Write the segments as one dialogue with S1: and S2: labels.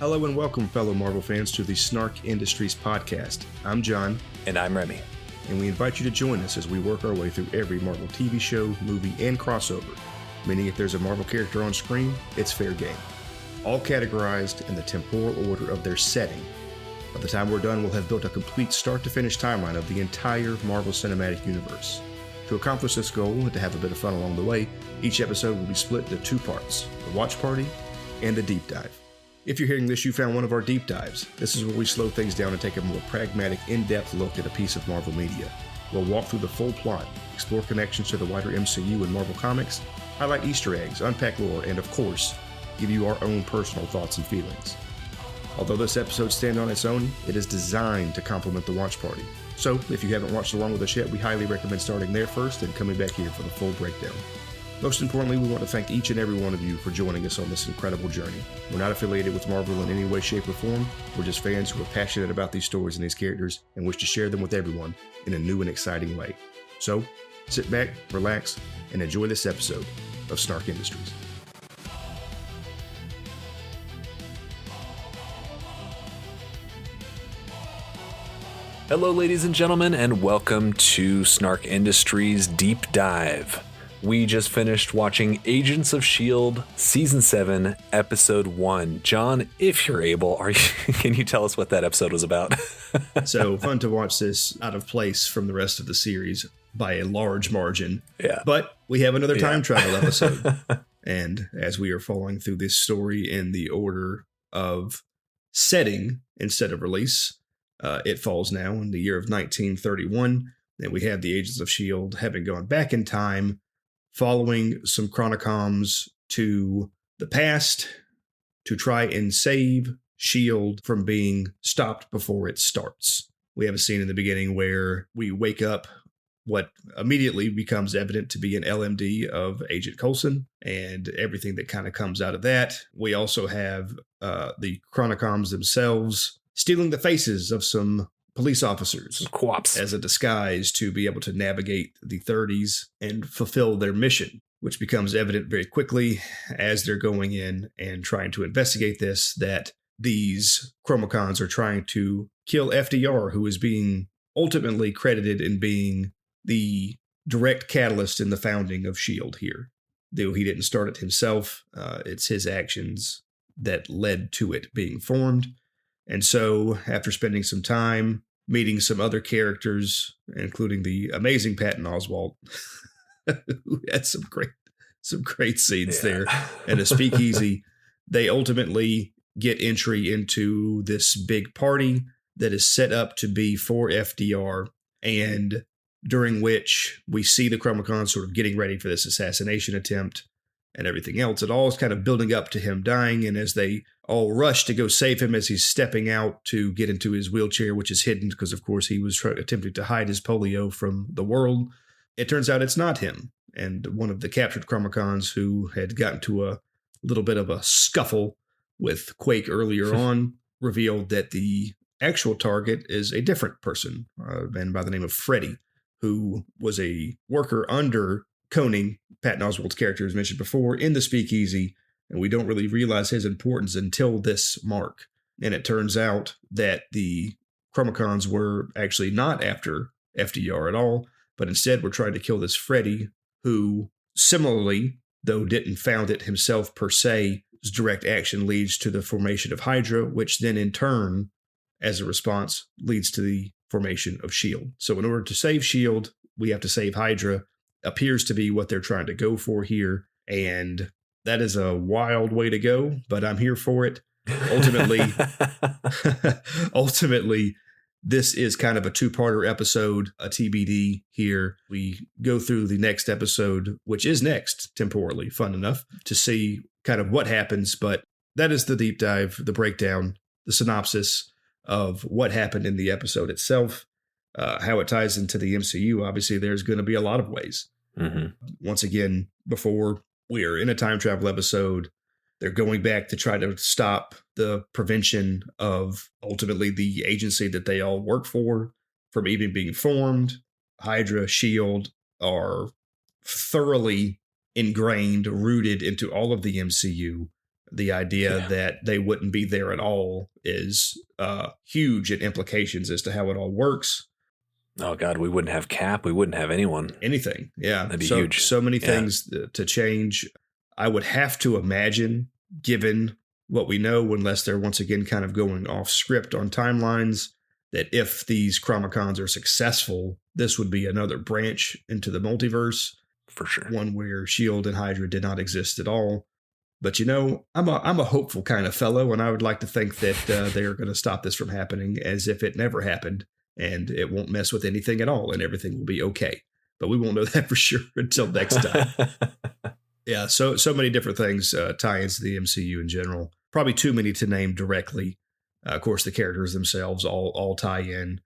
S1: Hello and welcome, fellow Marvel fans, to the Snark Industries podcast. I'm John.
S2: And I'm Remy.
S1: And we invite you to join us as we work our way through every Marvel TV show, movie, and crossover, meaning if there's a Marvel character on screen, it's fair game. All categorized in the temporal order of their setting. By the time we're done, we'll have built a complete start-to-finish timeline of the entire Marvel Cinematic Universe. To accomplish this goal and to have a bit of fun along the way, each episode will be split into two parts, the Watch Party and the Deep Dive. If you're hearing this, you found one of our deep dives. This is where we slow things down and take a more pragmatic, in-depth look at a piece of Marvel media. We'll walk through the full plot, explore connections to the wider MCU and Marvel Comics, highlight Easter eggs, unpack lore, and of course, give you our own personal thoughts and feelings. Although this episode stands on its own, it is designed to complement the Watch Party. So, if you haven't watched along with us yet, we highly recommend starting there first and coming back here for the full breakdown. Most importantly, we want to thank each and every one of you for joining us on this incredible journey. We're not affiliated with Marvel in any way, shape, or form. We're just fans who are passionate about these stories and these characters and wish to share them with everyone in a new and exciting way. So, sit back, relax, and enjoy this episode of Snark Industries.
S2: Hello, ladies and gentlemen, and welcome to Snark Industries Deep Dive. We just finished watching Agents of S.H.I.E.L.D. Season 7, Episode 1. John, if you're able, can you tell us what that episode was about?
S1: So, fun to watch this out of place from the rest of the series by a large margin.
S2: Yeah.
S1: But we have another time travel episode. And as we are following through this story in the order of setting instead of release, it falls now in the year of 1931. And we have the Agents of S.H.I.E.L.D. having gone back in time, following some Chronicoms to the past to try and save S.H.I.E.L.D. from being stopped before it starts. We have a scene in the beginning where we wake up what immediately becomes evident to be an LMD of Agent Coulson and everything that kind of comes out of that. We also have the Chronicoms themselves stealing the faces of some police officers as a disguise to be able to navigate the 30s and fulfill their mission, which becomes evident very quickly as they're going in and trying to investigate this, that these Chromicons are trying to kill FDR, who is being ultimately credited in being the direct catalyst in the founding of S.H.I.E.L.D. here. Though he didn't start it himself, it's his actions that led to it being formed. And so, after spending some time meeting some other characters, including the amazing Patton Oswalt, who had some great scenes there, and a speakeasy, they ultimately get entry into this big party that is set up to be for FDR, and during which we see the Chromicons sort of getting ready for this assassination attempt and everything else. It all is kind of building up to him dying, and as they all rush to go save him as he's stepping out to get into his wheelchair, which is hidden because, of course, he was attempting to hide his polio from the world, it turns out it's not him. And one of the captured Chromicons, who had gotten to a little bit of a scuffle with Quake earlier on, revealed that the actual target is a different person, a man by the name of Freddy, who was a worker under Koning, Patton Oswalt's character, as mentioned before, in the speakeasy, and we don't really realize his importance until this mark. And it turns out that the Chromicons were actually not after FDR at all, but instead were trying to kill this Freddy, who similarly, though didn't found it himself per se, his direct action leads to the formation of Hydra, which then in turn, as a response, leads to the formation of S.H.I.E.L.D. So in order to save S.H.I.E.L.D., we have to save Hydra. Appears to be what they're trying to go for here, and that is a wild way to go, but I'm here for it. Ultimately, this is kind of a two-parter episode, a TBD here. We go through the next episode, which is next, temporally, fun enough, to see kind of what happens, but that is the deep dive, the breakdown, the synopsis of what happened in the episode itself. How it ties into the MCU, obviously, there's going to be a lot of ways. Mm-hmm. Once again, before we are in a time travel episode, they're going back to try to stop the prevention of ultimately the agency that they all work for from even being formed. Hydra, S.H.I.E.L.D. are thoroughly ingrained, rooted into all of the MCU. The idea that they wouldn't be there at all is huge in implications as to how it all works.
S2: Oh God, we wouldn't have Cap. We wouldn't have
S1: anything. Yeah.
S2: That'd be huge.
S1: So many things to change. I would have to imagine, given what we know, unless they're once again kind of going off script on timelines, that if these Chronicoms are successful, this would be another branch into the multiverse.
S2: For sure.
S1: One where S.H.I.E.L.D. and Hydra did not exist at all. But, I'm a hopeful kind of fellow, and I would like to think that they're going to stop this from happening as if it never happened, and it won't mess with anything at all, and everything will be okay. But we won't know that for sure until next time. Yeah, so many different things tie into the MCU in general. Probably too many to name directly. Of course, the characters themselves all tie in.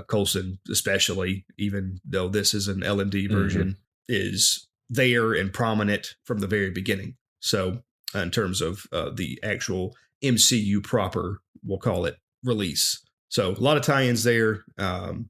S1: Coulson, especially, even though this is an LMD version, is there and prominent from the very beginning. So in terms of the actual MCU proper, we'll call it, release. So a lot of tie-ins there. How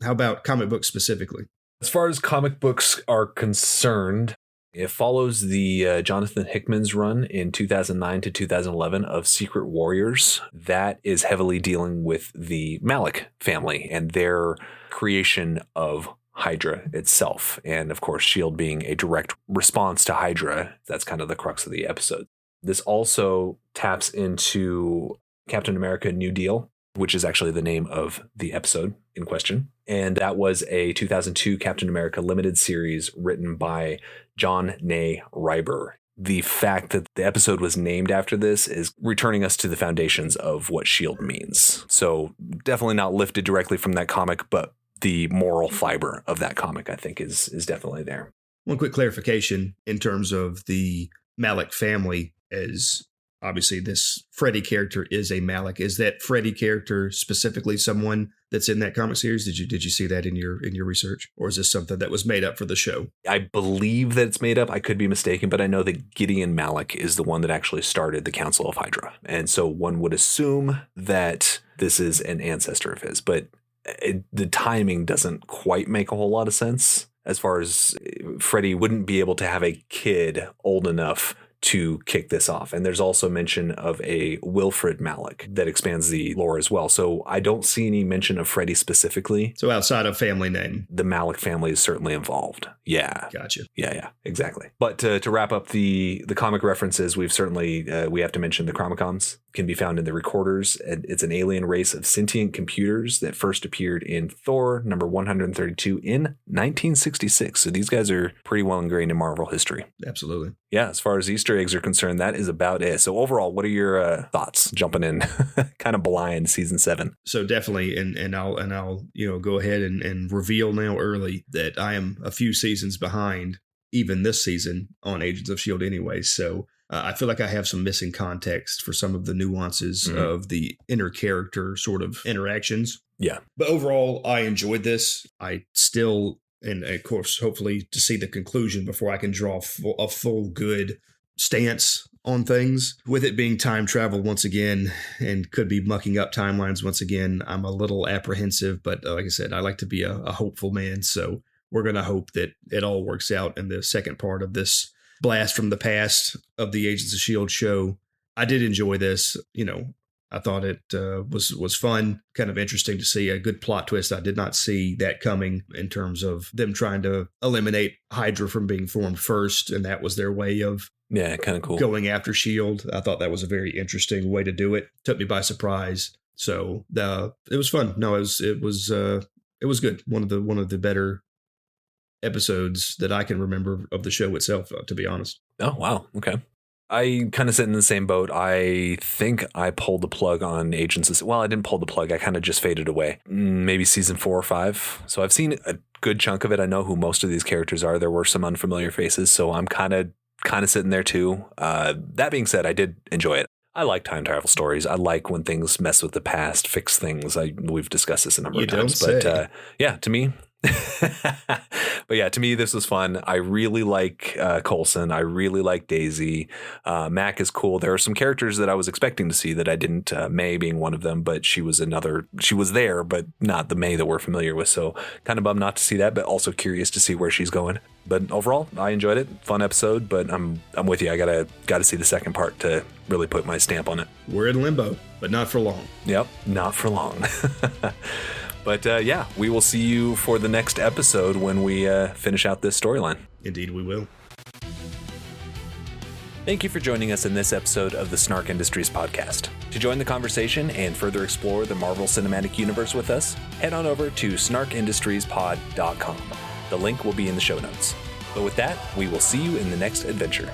S1: about comic books specifically?
S2: As far as comic books are concerned, it follows the Jonathan Hickman's run in 2009 to 2011 of Secret Warriors. That is heavily dealing with the Malick family and their creation of Hydra itself. And of course, S.H.I.E.L.D. being a direct response to Hydra. That's kind of the crux of the episode. This also taps into Captain America New Deal, which is actually the name of the episode in question. And that was a 2002 Captain America limited series written by John Nay Ryber. The fact that the episode was named after this is returning us to the foundations of what S.H.I.E.L.D. means. So definitely not lifted directly from that comic, but the moral fiber of that comic, I think, is definitely there.
S1: One quick clarification in terms of the Malick family, as obviously this Freddy character is a Malick. Is that Freddy character specifically someone that's in that comic series? Did you see that in your research, or is this something that was made up for the show?
S2: I believe that it's made up. I could be mistaken, but I know that Gideon Malick is the one that actually started the Council of Hydra, and so one would assume that this is an ancestor of his, but the timing doesn't quite make a whole lot of sense, as far as Freddy wouldn't be able to have a kid old enough to kick this off. And there's also mention of a Wilfred Malick that expands the lore as well. So I don't see any mention of Freddy specifically.
S1: So outside of family name,
S2: the Malick family is certainly involved. Yeah.
S1: Gotcha.
S2: Yeah, exactly. But to wrap up the comic references, we've certainly, we have to mention the Chronicoms can be found in the Recorders. And it's an alien race of sentient computers that first appeared in Thor number 132 in 1966. So these guys are pretty well ingrained in Marvel history.
S1: Absolutely.
S2: Yeah, as far as Easter eggs are concerned, that is about it. So overall, what are your thoughts jumping in kind of blind season 7?
S1: So definitely, and I'll go ahead and reveal now early that I am a few seasons behind even this season on Agents of S.H.I.E.L.D. anyway. So I feel like I have some missing context for some of the nuances of the inner character sort of interactions.
S2: Yeah.
S1: But overall, I enjoyed this. I still, and of course, hopefully to see the conclusion before I can draw a full good stance on things. With it being time travel once again and could be mucking up timelines once again, I'm a little apprehensive, but like I said, I like to be a hopeful man. So we're going to hope that it all works out in the second part of this blast from the past of the Agents of S.H.I.E.L.D. show. I did enjoy this. I thought it was fun, kind of interesting to see a good plot twist. I did not see that coming in terms of them trying to eliminate Hydra from being formed first, and that was their way of
S2: kind of cool
S1: going after S.H.I.E.L.D. I thought that was a very interesting way to do it. Took me by surprise. So it was fun. No, it was good. One of the better episodes that I can remember of the show itself, to be honest.
S2: Oh, wow. Okay. I kind of sit in the same boat. I think I pulled the plug on Agents. Well, I didn't pull the plug. I kind of just faded away. Maybe season 4 or 5. So I've seen a good chunk of it. I know who most of these characters are. There were some unfamiliar faces, so I'm kind of sitting there too. That being said, I did enjoy it. I like time travel stories. I like when things mess with the past, fix things. We've discussed this a number of times. But yeah, to me, But yeah, to me, this was fun. I really like Coulson. I really like Daisy. Mac is cool. There are some characters that I was expecting to see that I didn't, May being one of them, but she was there, but not the May that we're familiar with. So kind of bummed not to see that, but also curious to see where she's going. But overall, I enjoyed it. Fun episode, but I'm with you. I gotta see the second part to really put my stamp on it.
S1: We're in limbo, but not for long.
S2: Yep, not for long. But yeah, we will see you for the next episode when we finish out this storyline.
S1: Indeed, we will.
S2: Thank you for joining us in this episode of the Snark Industries podcast. To join the conversation and further explore the Marvel Cinematic Universe with us, head on over to snarkindustriespod.com. The link will be in the show notes. But with that, we will see you in the next adventure.